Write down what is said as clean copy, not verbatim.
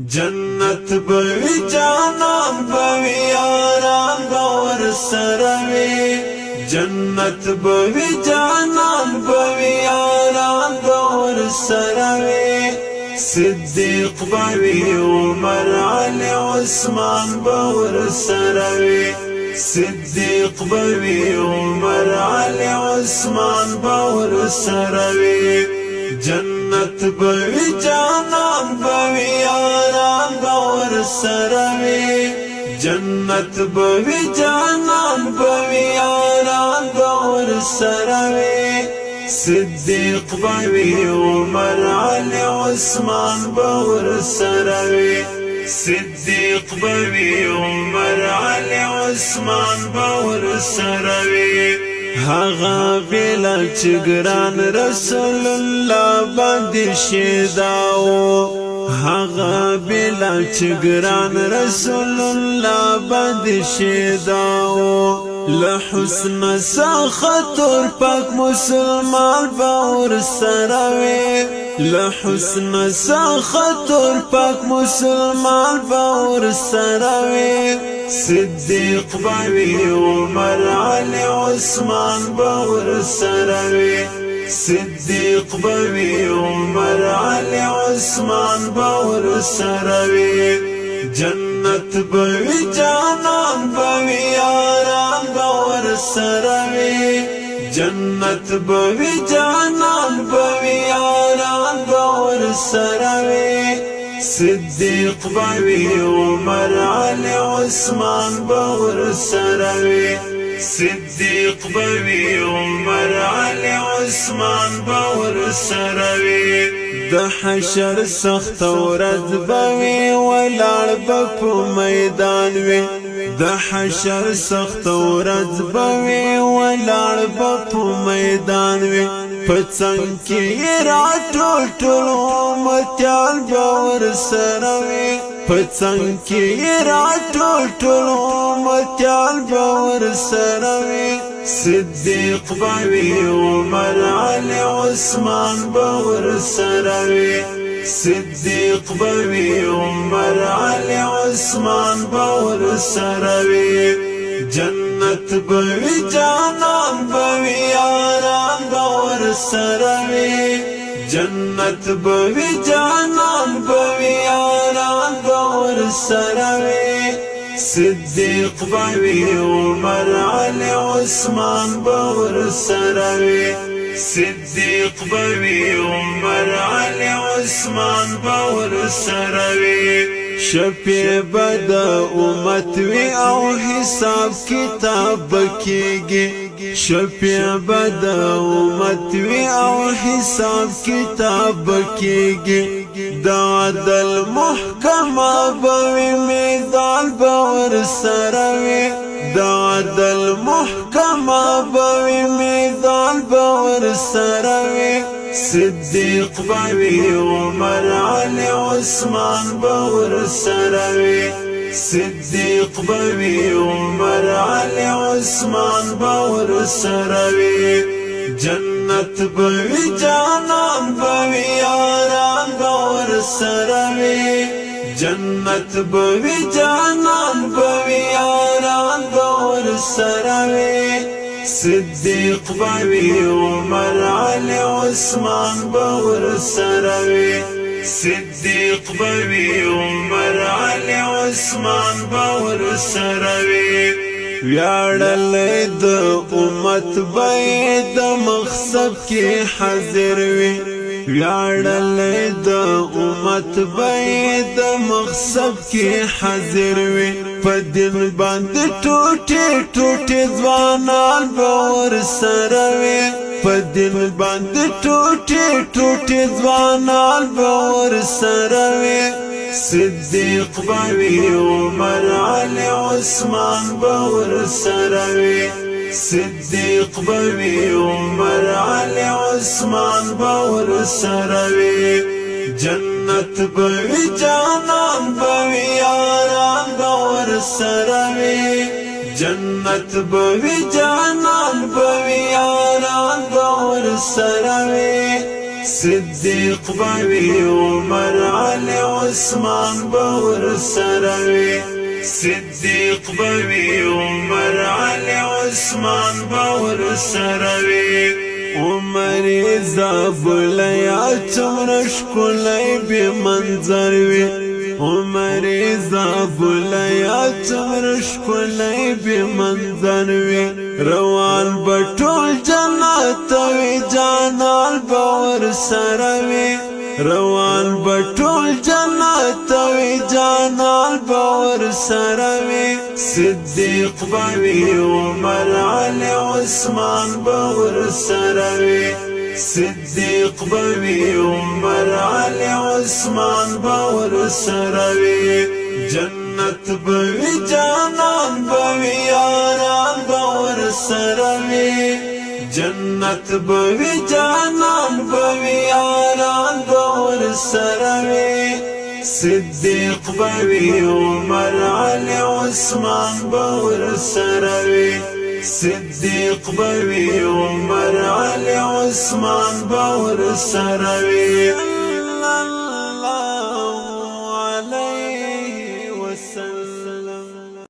جنت بوی جانان بوی یاران باور سروی جنت بوی جانان بوی یاران باور سروی صدیق بوی عمر علی عثمان باور سروی صدیق بوی عمر علی عثمان باور سروی جنت بوی جانان بوی یاران باور سروی جنت بوی جانان بوی یاران باور سروی صدیق بوی عمر علی عثمان باور سروی صدیق بوی عمر علی عثمان باور سروی هغه بلال چګران رسول الله باندې شیداو هغه بلال چګران رسول الله باندې شیداو له حسن سخطر پاک مسلمان باور سروي له حسن سخطر پاک مسلمان باور سروي صدیق بوی عمر علی عثمان باور سروی صدیق بوی عمر علی عثمان باور سروی جنت بوی جانان بوی یاران باور سروی جنت بوی جانان بوی یاران باور سروی صدیق بوی عمر علی عثمان باور سروی صدیق بوی عمر علی عثمان باور سروی د حشر سخت ورځ بوي ولاړ په میدان وي د حشر سخت ورځ بوي ولاړ په میدان وي پڅنګ کې راټول ټول امتیان باور سروي پڅنګ کې راټول ټول امتیان باور سروي صدیق بوی عمر علی عثمان باور سروي صدیق بوی عمر علی عثمان باور سروي جنت بوی جانان بوی یاران باور سروي جنت بوی جانان بوی یاران باور سروي صدیق بوی عمر علی عثمان باور سروي صدیق بوی عمر علی عثمان باور سروي شفیع بد امت وی او حساب کتاب کیږي شفیع بد امت وی او حساب کتاب کیږي د عدل محکمه بوي میدان باور سروي د عدل محکمه بوي میدان باور سروي صدیق بوی عمر علی عثمان باور سروي صدیق بوی عمر علی عثمان باور سروي جنت بوی جانان بوی یاران باور سروي جنت بوی جانان بوی یاران باور سروي صدیق بوی عمر علی عثمان باور سروي صدیق بوی عمر علی عثمان باور سروي ویاړل د امت به د مقصد کې حاضر وي ویاړل د امت به د مقصد کې حاضر وي په دل باندې ټوټه ټوټه ځوانان باور سروي په دل باندې ټوټه ټوټه ځوانان باور سروي صدیق بوی عمر علی عثمان باور سروي صدیق بوی عمر علی عثمان باور سروي جنت بوی جانان بوی یاران باور سروي جنت بوی جانان بوی یاران باور سروي صدیق بوی عمر علی عثمان بور سروی صدیق بوی عمر علی عثمان بور سروی عمر زابلیا تمر شکلی بی منظر وی عمر زابلیا تمر شکلی بی منظر وی روان بطول جنت وی جانال باور سروی روان بطول جنت وی جانال باور سروی صدیق بوی عمر علی عثمان باور سروی صدیق بوی عمر علی عثمان باور سروی جنت بوی جانان بوی یاران باور سروی جنت بوی جانان بوی یاران باور سروی صدیق بوی عمر علی عثمان باور سروی صدیق بوی عمر علی عثمان باور سروی